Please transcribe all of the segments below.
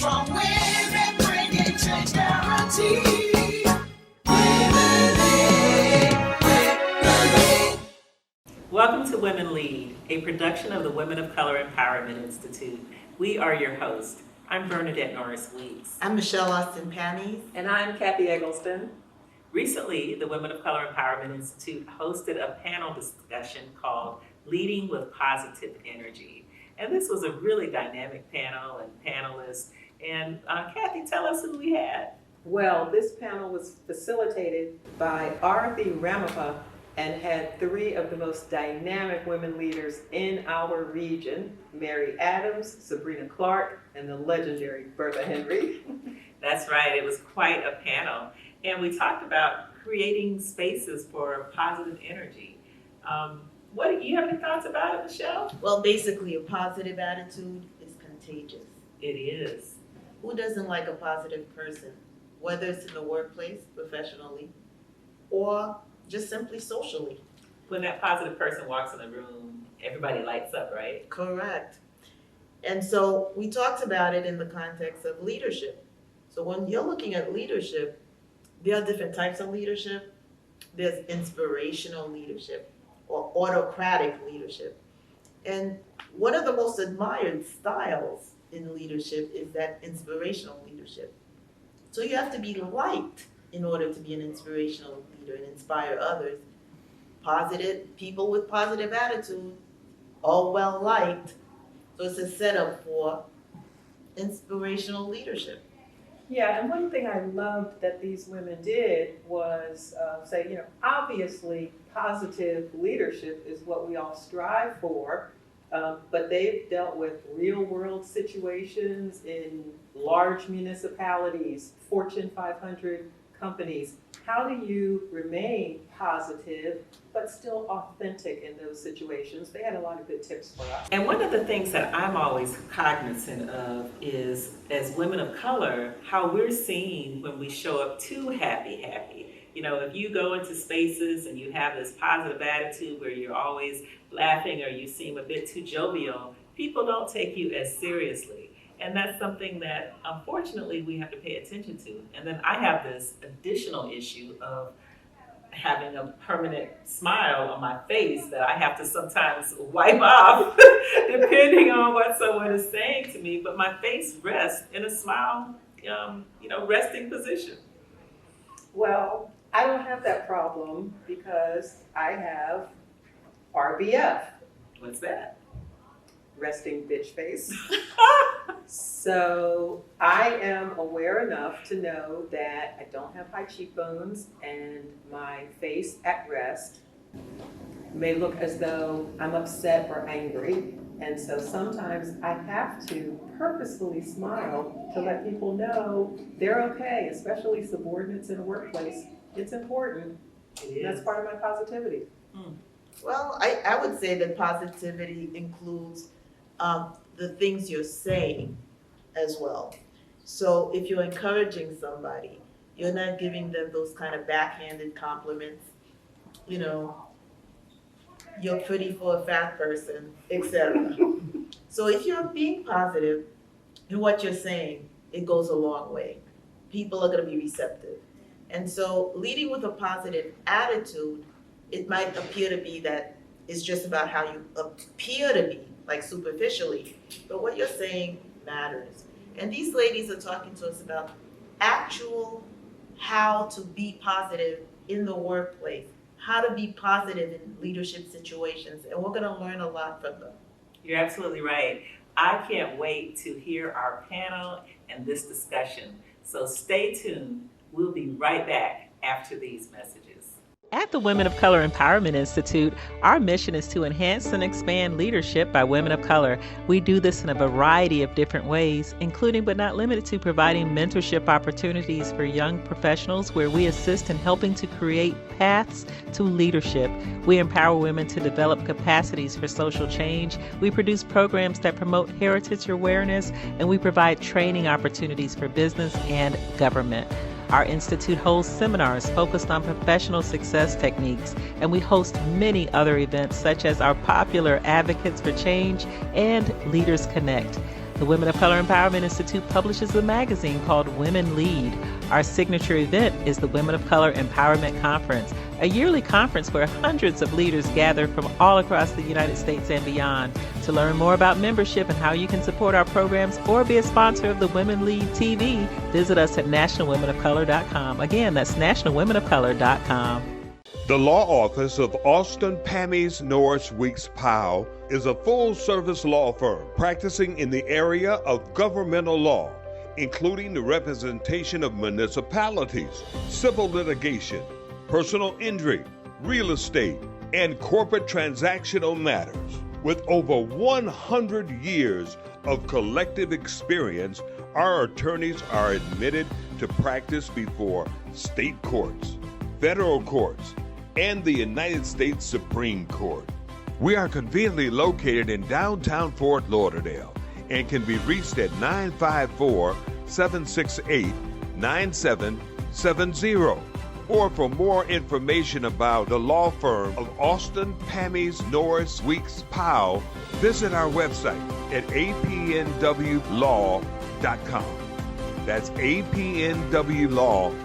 Strong women bringing change guarantee. Women lead, women lead. Welcome to Women Lead, a production of the Women of Color Empowerment Institute. We are your hosts. I'm Bernadette Norris Weeks. I'm Michelle Austin Pannies. And I'm Kathy Eggleston. Recently, the Women of Color Empowerment Institute hosted a panel discussion called Leading with Positive Energy. And this was a really dynamic panel and panelists. And Kathy, tell us who we had. Well, this panel was facilitated by Arati Ramappa and had three of the most dynamic women leaders in our region: Mary Adams, Sabrina Clark, and the legendary Bertha Henry. That's right, it was quite a panel. And we talked about creating spaces for positive energy. What do you have any thoughts about it, Michelle? Well, basically, a positive attitude is contagious. It is. Who doesn't like a positive person, whether it's in the workplace, professionally, or just simply socially? When that positive person walks in the room, everybody lights up, right? Correct. And so we talked about it in the context of leadership. So when you're looking at leadership, there are different types of leadership. There's inspirational leadership or autocratic leadership. And one of the most admired styles in leadership is that inspirational leadership. So you have to be liked in order to be an inspirational leader and inspire others. Positive people with positive attitude, all well liked. So it's a setup for inspirational leadership. Yeah, and one thing I loved that these women did was say, obviously positive leadership is what we all strive for, but they've dealt with real world situations in large municipalities, Fortune 500 companies. How do you remain positive but still authentic in those situations? They had a lot of good tips for us. And one of the things that I'm always cognizant of is, as women of color, how we're seen when we show up too happy. If you go into spaces and you have this positive attitude where you're always laughing or you seem a bit too jovial, people don't take you as seriously. And that's something that, unfortunately, we have to pay attention to. And then I have this additional issue of having a permanent smile on my face that I have to sometimes wipe off depending on what someone is saying to me. But my face rests in a smile, resting position. Well, I don't have that problem because I have RBF, What's that? resting bitch face. So I am aware enough to know that I don't have high cheekbones and my face at rest may look as though I'm upset or angry. And so sometimes I have to purposefully smile to let people know they're okay, especially subordinates in a workplace. It's important. That's part of my positivity. Well, I would say that positivity includes the things you're saying as well. So if you're encouraging somebody, you're not giving them those kind of backhanded compliments, you're pretty for a fat person, etc. So if you're being positive in what you're saying, it goes a long way. People are going to be receptive. And so leading with a positive attitude, it might appear to be that it's just about how you appear to be, like superficially, but what you're saying matters. And these ladies are talking to us about actual how to be positive in the workplace, how to be positive in leadership situations, and we're going to learn a lot from them. You're absolutely right. I can't wait to hear our panel and this discussion. So stay tuned. We'll be right back after these messages. At the Women of Color Empowerment Institute, our mission is to enhance and expand leadership by women of color. We do this in a variety of different ways, including but not limited to providing mentorship opportunities for young professionals where we assist in helping to create paths to leadership. We empower women to develop capacities for social change. We produce programs that promote heritage awareness, and we provide training opportunities for business and government. Our institute holds seminars focused on professional success techniques, and we host many other events such as our popular Advocates for Change and Leaders Connect. The Women of Color Empowerment Institute publishes a magazine called Women Lead. Our signature event is the Women of Color Empowerment Conference, a yearly conference where hundreds of leaders gather from all across the United States and beyond. To learn more about membership and how you can support our programs or be a sponsor of the Women Lead TV, visit us at nationalwomenofcolor.com. Again, that's nationalwomenofcolor.com. The law office of Austin Pammies Norris Weeks Powell is a full-service law firm practicing in the area of governmental law, including the representation of municipalities, civil litigation, personal injury, real estate, and corporate transactional matters. With over 100 years of collective experience, our attorneys are admitted to practice before state courts, federal courts, and the United States Supreme Court. We are conveniently located in downtown Fort Lauderdale and can be reached at 954-768-9770. Or for more information about the law firm of Austin Pammies Norris Weeks Powell, visit our website at apnwlaw.com. That's apnwlaw.com.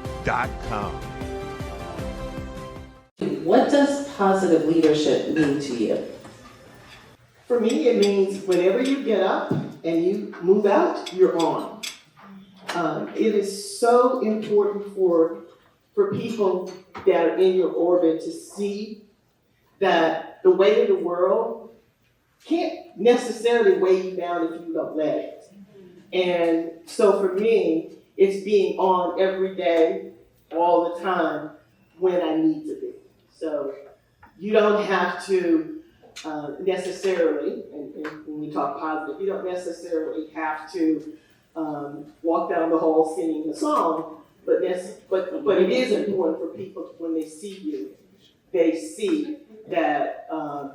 What does positive leadership mean to you? For me, it means whenever you get up and you move out, you're on. It is so important for people that are in your orbit to see that the weight of the world can't necessarily weigh you down if you don't let it. And so for me, it's being on every day, all the time, when I need to be. So you don't have to necessarily, and when we talk positive, you don't necessarily have to walk down the hall singing a song, but it is important for people when they see you, they see that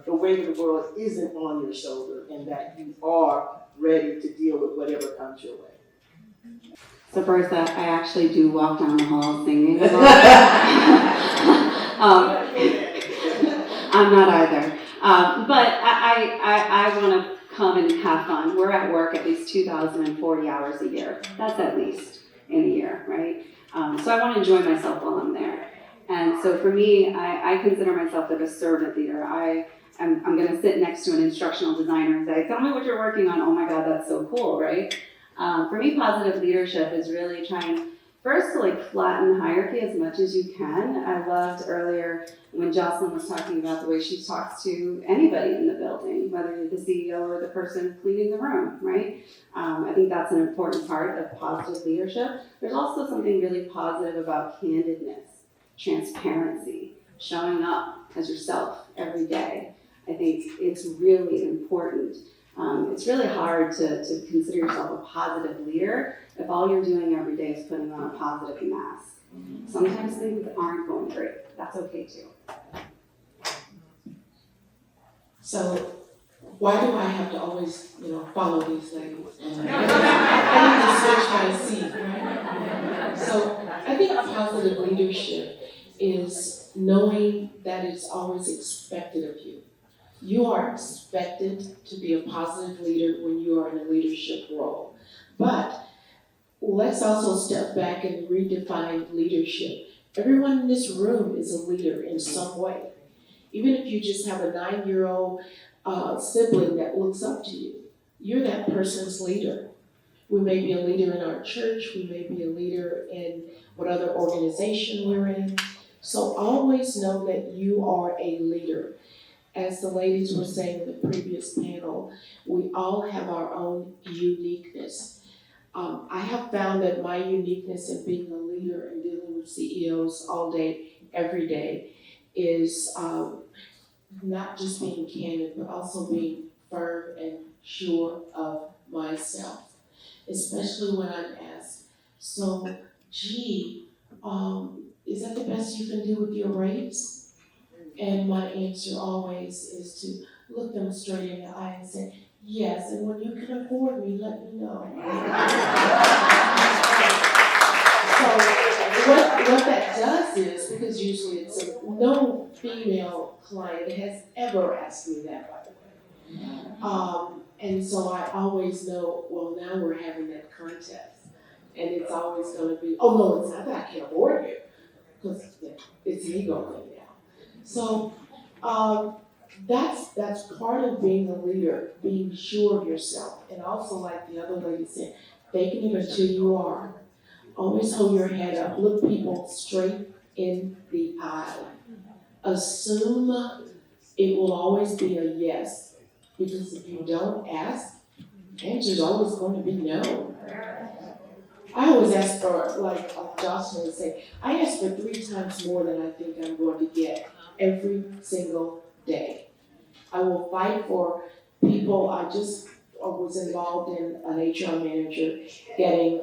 the weight of the world isn't on your shoulder and that you are ready to deal with whatever comes your way. So first, I actually do walk down the hall singing. I'm not either. But I want to come and have fun. We're at work at least 2,040 hours a year. That's at least in a year, right? So I want to enjoy myself while I'm there. And so for me, I consider myself like a servant leader. I'm going to sit next to an instructional designer and say, tell me what you're working on. Oh my God, that's so cool, right? For me, positive leadership is really trying first to like flatten hierarchy as much as you can. I loved earlier when Jocelyn was talking about the way she talks to anybody in the building, whether you're the CEO or the person cleaning the room, right? I think that's an important part of positive leadership. There's also something really positive about candidness, transparency, showing up as yourself every day. I think it's really important. It's really hard to consider yourself a positive leader if all you're doing every day is putting on a positive mask. Sometimes things aren't going great. That's okay too. So why do I have to always, follow these ladies? I need to switch my seat, right? So I think positive leadership is knowing that it's always expected of you. You are expected to be a positive leader when you are in a leadership role. But let's also step back and redefine leadership. Everyone in this room is a leader in some way. Even if you just have a 9-year-old sibling that looks up to you, you're that person's leader. We may be a leader in our church, we may be a leader in what other organization we're in. So always know that you are a leader. As the ladies were saying in the previous panel, we all have our own uniqueness. I have found that my uniqueness in being a leader and dealing with CEOs all day, every day, is not just being candid, but also being firm and sure of myself. Especially when I'm asked, so, is that the best you can do with your raise? And my answer always is to look them straight in the eye and say, yes, and when you can afford me, let me know. So what that does is, because usually it's no female client has ever asked me that, by the way. And so I always know, well, now we're having that contest. And it's always gonna be, oh, no, it's not that I can't afford you, because it's an ego thing now. So, that's part of being a leader, being sure of yourself. And also, like the other lady said, faking it until you are. Always hold your head up, look people straight in the eye. Assume it will always be a yes, because if you don't ask, the answer's always going to be no. I always ask for, like Jocelyn would say, I ask for 3 times more than I think I'm going to get every single day. I will fight for people. I just was involved in an HR manager getting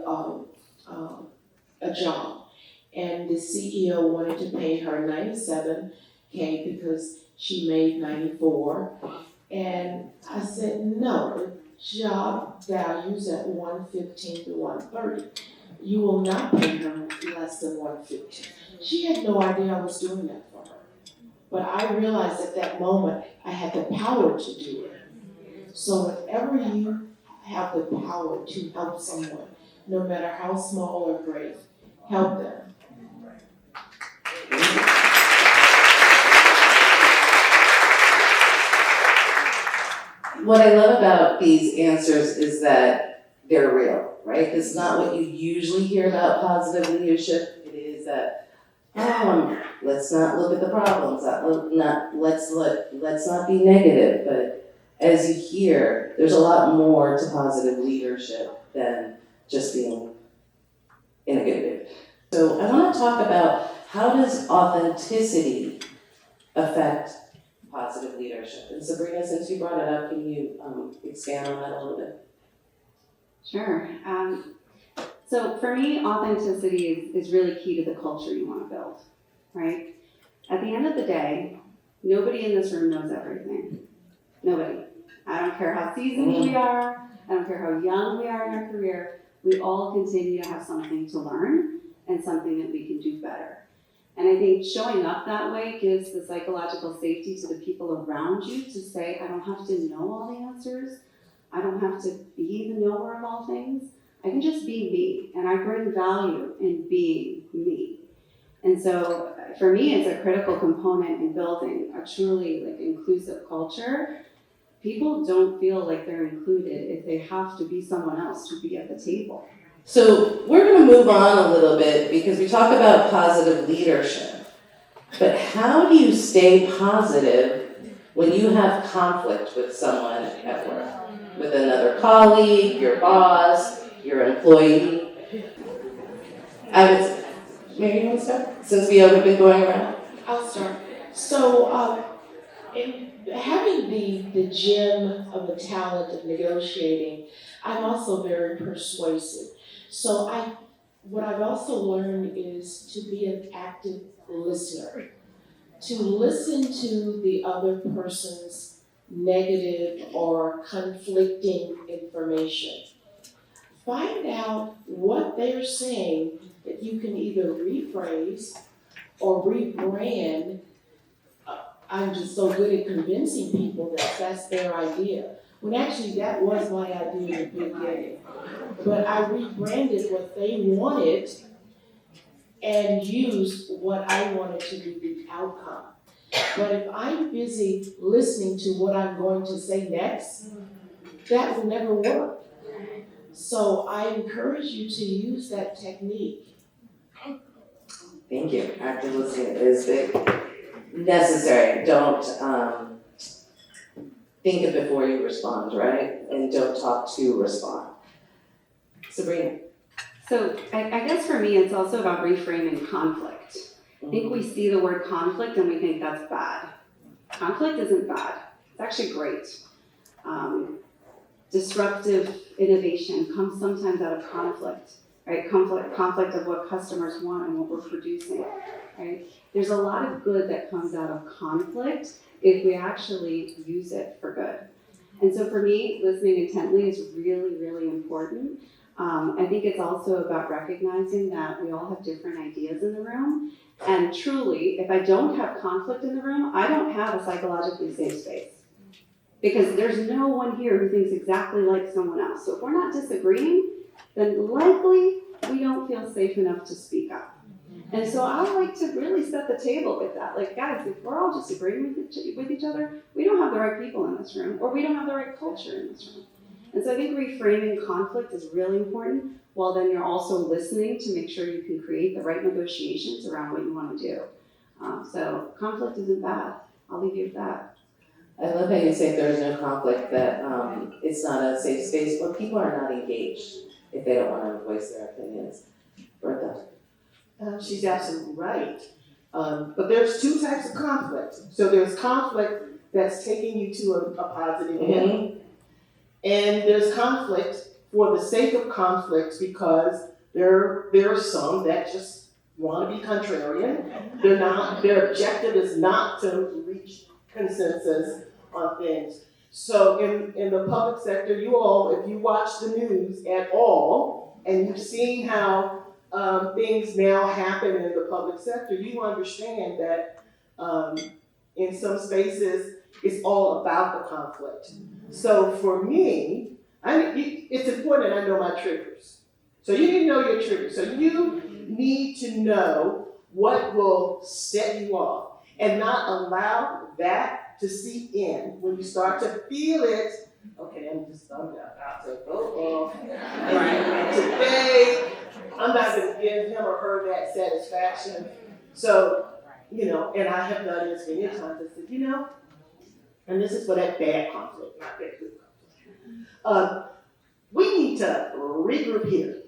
a job. And the CEO wanted to pay her $97K because she made $94. And I said, no, the job values at $115 to $130. You will not pay her less than $115. She had no idea I was doing that for her. But I realized at that moment I had the power to do it. So whenever you have the power to help someone, no matter how small or great, help them. What I love about these answers is that they're real, right? It's not what you usually hear about positive leadership. It is that, let's not look at the problems, let's not be negative. But as you hear, there's a lot more to positive leadership than just being in a good mood. So I want to talk about, how does authenticity affect positive leadership? And Sabrina, since you brought it up, can you expand on that a little bit? Sure. So for me, authenticity is really key to the culture you want to build, right? At the end of the day, nobody in this room knows everything. Nobody. I don't care how seasoned we are. I don't care how young we are in our career. We all continue to have something to learn and something that we can do better. And I think showing up that way gives the psychological safety to the people around you to say, I don't have to know all the answers. I don't have to be the knower of all things. I can just be me, and I bring value in being me. And so for me, it's a critical component in building a truly inclusive culture. People don't feel like they're included if they have to be someone else to be at the table. So we're going to move on a little bit because we talk about positive leadership. But how do you stay positive when you have conflict with someone at work? With another colleague, your boss, your employee? Maybe you want to start? Since we have been going around. I'll start. So, in having the gem of the talent of negotiating, I'm also very persuasive. So what I've also learned is to be an active listener, to listen to the other person's negative or conflicting information. Find out what they're saying that you can either rephrase or rebrand. I'm just so good at convincing people that that's their idea. When actually that was my idea in the beginning. But I rebranded what they wanted and used what I wanted to be the outcome. But if I'm busy listening to what I'm going to say next, that will never work. So I encourage you to use that technique. Thank you. Active listening is necessary. Don't think it before you respond, right? And don't talk to respond. Sabrina. So I guess for me, it's also about reframing conflict. I think we see the word conflict and we think that's bad. Conflict isn't bad. It's actually great. Disruptive innovation comes sometimes out of conflict, right? Conflict of what customers want and what we're producing, right? There's a lot of good that comes out of conflict if we actually use it for good. And so for me, listening intently is really, really important. I think it's also about recognizing that we all have different ideas in the room. And truly, if I don't have conflict in the room, I don't have a psychologically safe space. because there's no one here who thinks exactly like someone else. So if we're not disagreeing, then likely we don't feel safe enough to speak up. And so I like to really set the table with that. Like, guys, if we're all disagreeing with each other, we don't have the right people in this room, or we don't have the right culture in this room. And so I think reframing conflict is really important, while then you're also listening to make sure you can create the right negotiations around what you want to do. So conflict isn't bad. I'll leave you with that. I love how you say if there's no conflict, that it's not a safe space, or people are not engaged if they don't want to voice their opinions. Bertha? She's absolutely right. But there's two types of conflict. So there's conflict that's taking you to a positive end. And there's conflict for the sake of conflict because there are some that just want to be contrarian. Their objective is not to reach consensus on things. So in the public sector, you all, if you watch the news at all, and you've seen how things now happen in the public sector, you understand that in some spaces, it's all about the conflict. So for me, it's important that I know my triggers. So you need to know your triggers. So you need to know what will set you off and not allow that to seep in. When you start to feel it, okay, I'm about to go off. And today, I'm not going to give him or her that satisfaction. So, and I have done this many times. I said, and this is for that bad conflict, not that good conflict. We need to regroup here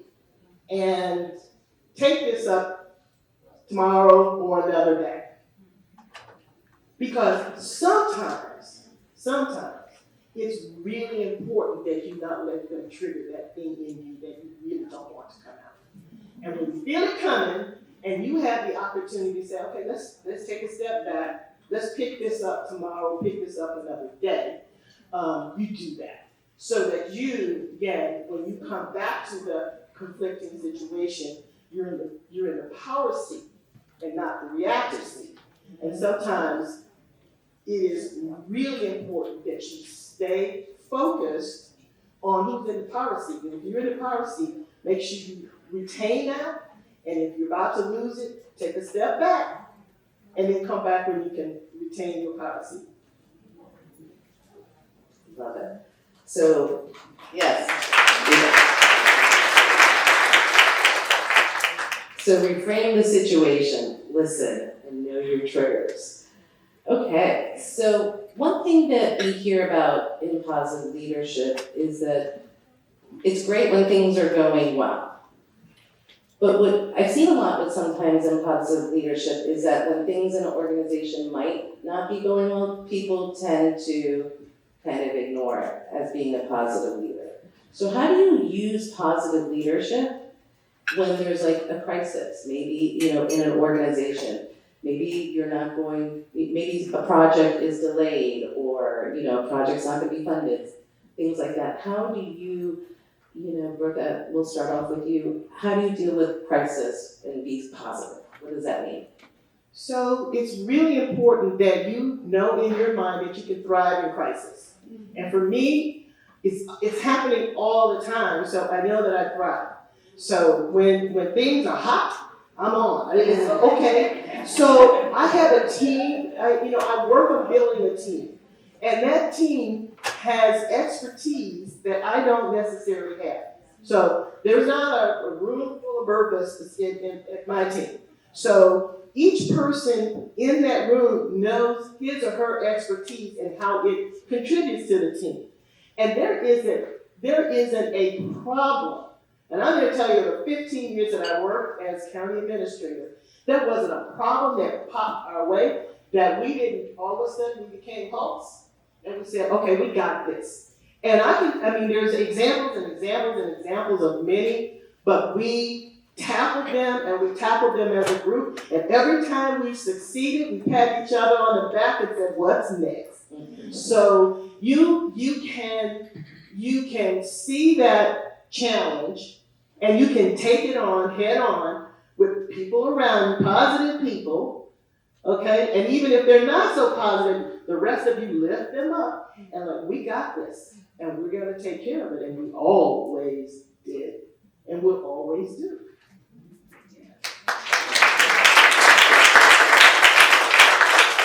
and take this up tomorrow or another day. Because sometimes, it's really important that you not let them trigger that thing in you that you really don't want to come out. And when you feel it coming, and you have the opportunity to say, okay, let's take a step back, let's pick this up tomorrow, pick this up another day, you do that. So that you, again, when you come back to the conflicting situation, you're in the power seat and not the reactive seat. And sometimes it is really important that you stay focused on who's in the power seat. And if you're in the power seat, make sure you retain that. And if you're about to lose it, take a step back and then come back when you can retain your power seat. Love it. So, yes. So reframe the situation, listen, and know your triggers. Okay, so one thing that we hear about in positive leadership is that it's great when things are going well. But what I've seen a lot with sometimes in positive leadership is that when things in an organization might not be going well, people tend to kind of ignore it as being a positive leader. So how do you use positive leadership when there's like a crisis? Maybe, in an organization, maybe maybe a project is delayed or, a project's not gonna be funded, things like that. How do you, Brooke, we'll start off with you. How do you deal with crisis and be positive? What does that mean? So it's really important that you know in your mind that you can thrive in crisis. And for me, it's happening all the time, so I know that I thrive. So when things are hot, I'm on. It's okay. So I have a team. I work on building a team, and that team has expertise that I don't necessarily have. So there's not a room full of Berthas in my team. So each person in that room knows his or her expertise and how it contributes to the team. And there isn't a problem. And I'm going to tell you, the 15 years that I worked as county administrator, there wasn't a problem that popped our way that we didn't, all of a sudden we became hosts. And we said, okay, we got this. And there's examples and examples and examples of many, but we tackled them and we tackled them as a group. And every time we succeeded, we pat each other on the back and said, what's next? Mm-hmm. So you can see that challenge and you can take it on head on with people around you, positive people, okay? And even if they're not so positive, the rest of you lift them up and like, we got this, and we're gonna take care of it, and we always did, and will always do.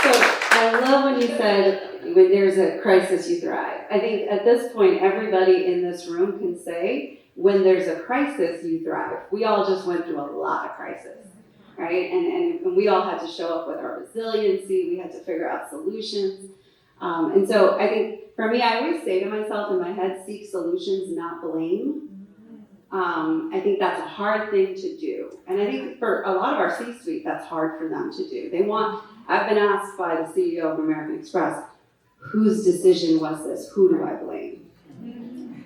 So I love when you said, when there's a crisis, you thrive. I think at this point, everybody in this room can say, when there's a crisis, you thrive. We all just went through a lot of crisis, right? And we all had to show up with our resiliency. We had to figure out solutions. And so I think for me, I always say to myself in my head, seek solutions, not blame. I think that's a hard thing to do. And I think for a lot of our C-suite, that's hard for them to do. I've been asked by the CEO of American Express, whose decision was this? Who do I blame?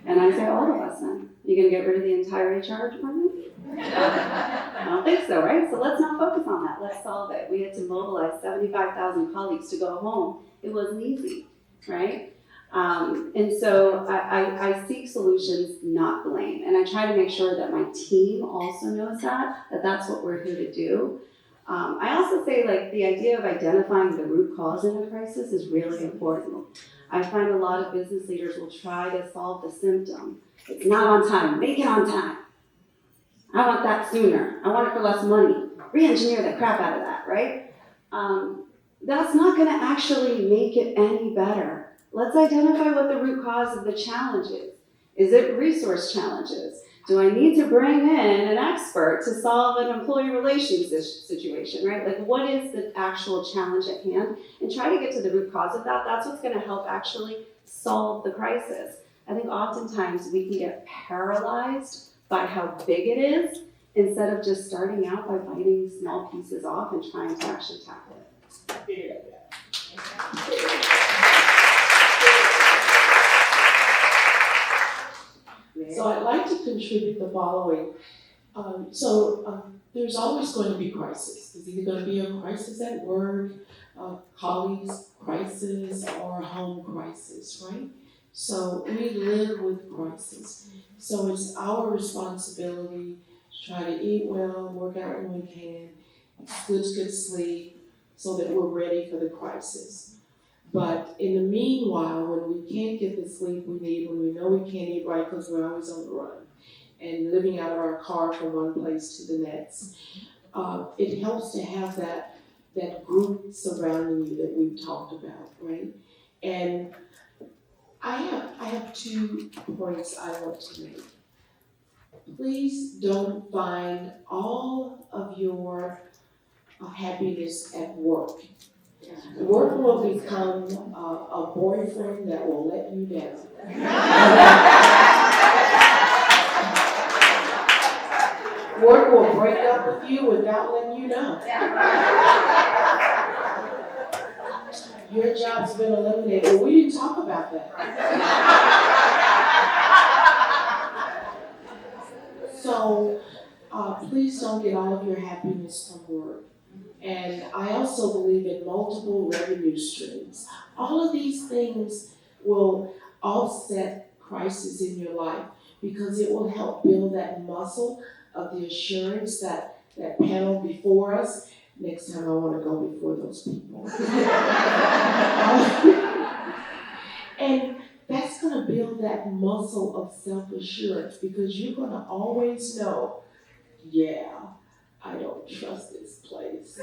And I say, all of us then. You gonna get rid of the entire HR department? I don't think so, right? So let's not focus on that. Let's solve it. We had to mobilize 75,000 colleagues to go home. It wasn't easy, right? And so I seek solutions, not blame. And I try to make sure that my team also knows that that's what we're here to do. I also say, like, the idea of identifying the root cause in a crisis is really important. I find a lot of business leaders will try to solve the symptom. It's not on time, make it on time. I want that sooner. I want it for less money. Re-engineer the crap out of that, right? That's not gonna actually make it any better. Let's identify what the root cause of the challenge is. Is it resource challenges? Do I need to bring in an expert to solve an employee relations situation, right? Like, what is the actual challenge at hand? And try to get to the root cause of that. That's what's gonna help actually solve the crisis. I think oftentimes we can get paralyzed by how big it is instead of just starting out by biting small pieces off and trying to actually tackle it. So I'd like to contribute the following. There's always going to be crisis. There's either going to be a crisis at work, colleagues crisis, or a home crisis, right? So we live with crisis. So it's our responsibility to try to eat well, work out when we can, good sleep, so that we're ready for the crisis. But in the meanwhile, when we can't get the sleep we need, when we know we can't eat right because we're always on the run and living out of our car from one place to the next, it helps to have that group surrounding you that we've talked about, right? And I have 2 points I want to make. Please don't find all of your happiness at work. Work will become a boyfriend that will let you down. Work will break up with you without letting you know. Your job's been eliminated. Well, we didn't talk about that. So please don't get all of your happiness from work. And I also believe in multiple revenue streams. All of these things will offset crisis in your life because it will help build that muscle of the assurance that panel before us. Next time I want to go before those people. And that's going to build that muscle of self-assurance because you're going to always know, yeah, I don't trust this place.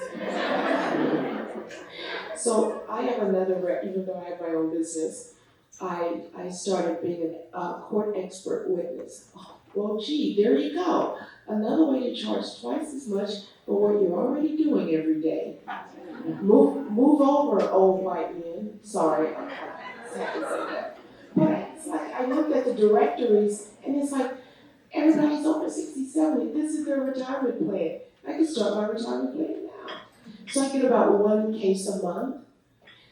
So I have another, even though I have my own business, I started being a court expert witness. Oh, well, gee, there you go. Another way to charge twice as much for what you're already doing every day. Move over, old white men. Sorry, I have to say that. But it's like, I looked at the directories, and it's like, everybody's over 60, 70. This is their retirement plan. I can start my retirement plan now. So I get about 1 case a month.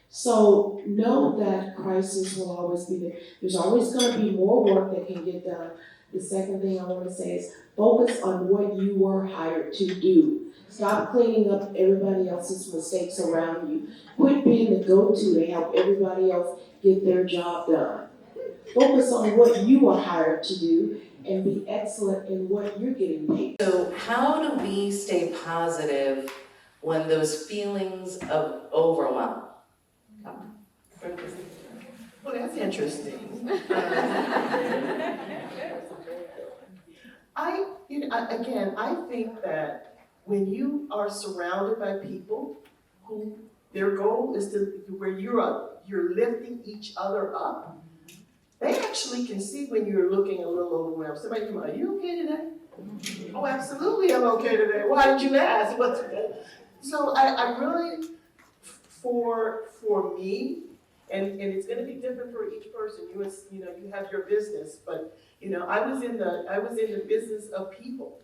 So know that crisis will always be there. There's always going to be more work that can get done. The second thing I want to say is focus on what you were hired to do. Stop cleaning up everybody else's mistakes around you. Quit being the go-to to help everybody else get their job done. Focus on what you were hired to do and be excellent in what you're getting paid. So how do we stay positive when those feelings of overwhelm come? Well, that's interesting. I think that when you are surrounded by people who their goal is to where you're lifting each other up, they actually can see when you're looking a little overwhelmed. Somebody come on, are you okay today? Oh, absolutely, I'm okay today. Why did you ask? What's okay? So I really, for me, and it's going to be different for each person. You have your business, but I was in the business of people.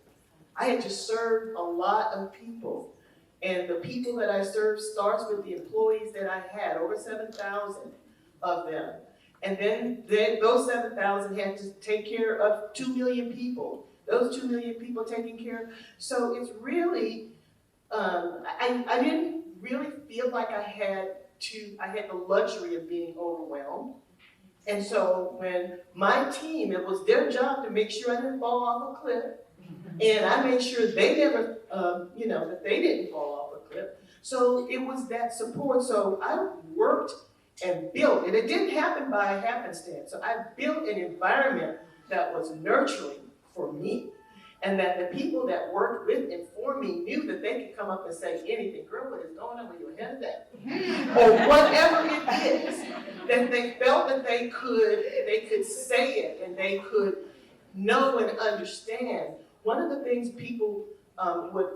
I had to serve a lot of people, and the people that I served starts with the employees that I had, over 7,000 of them, and then those 7,000 had to take care of 2 million people. Those 2 million people taken care of. So it's really, I didn't really feel like I had the luxury of being overwhelmed. And so when my team, it was their job to make sure I didn't fall off a cliff. And I made sure they never, that they didn't fall off a cliff. So it was that support. So I worked and built, and it didn't happen by happenstance. So I built an environment that was nurturing for me, and that the people that worked with and for me knew that they could come up and say anything. Girl, what is going on with your head of that? Or whatever it is, that they felt that they could say it and they could know and understand. One of the things people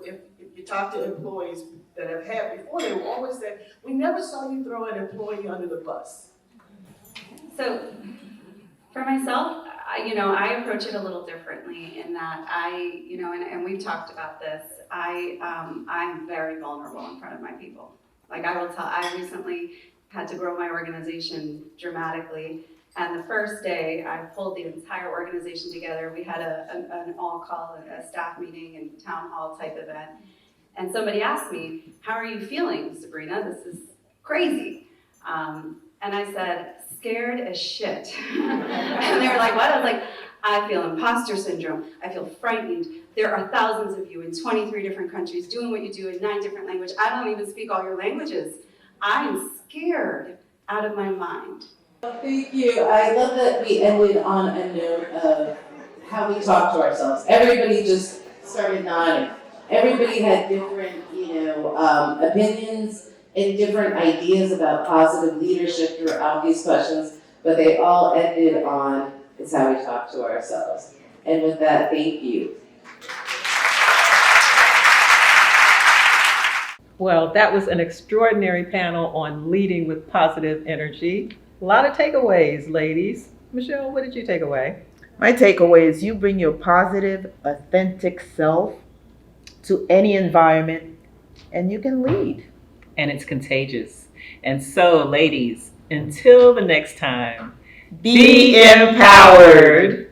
if you talk to employees that have had before, they will always say, we never saw you throw an employee under the bus. So for myself, I approach it a little differently in that and we've talked about this, I'm very vulnerable in front of my people. Like I recently had to grow my organization dramatically. And the first day I pulled the entire organization together. We had an all-call, a staff meeting and town hall type event. And somebody asked me, how are you feeling, Sabrina? This is crazy. And I said, scared as shit. And they were like, what? I was like, I feel imposter syndrome. I feel frightened. There are thousands of you in 23 different countries doing what you do in 9 different languages. I don't even speak all your languages. I'm scared out of my mind. Thank you. I love that we ended on a note of how we talk to ourselves. Everybody just started nodding. Everybody had different, opinions and different ideas about positive leadership throughout these questions, but they all ended on, it's how we talk to ourselves. And with that, thank you. Well, that was an extraordinary panel on leading with positive energy. A lot of takeaways, ladies. Michelle, what did you take away? My takeaway is you bring your positive, authentic self to any environment and you can lead. And it's contagious. And so, ladies, until the next time, Be empowered.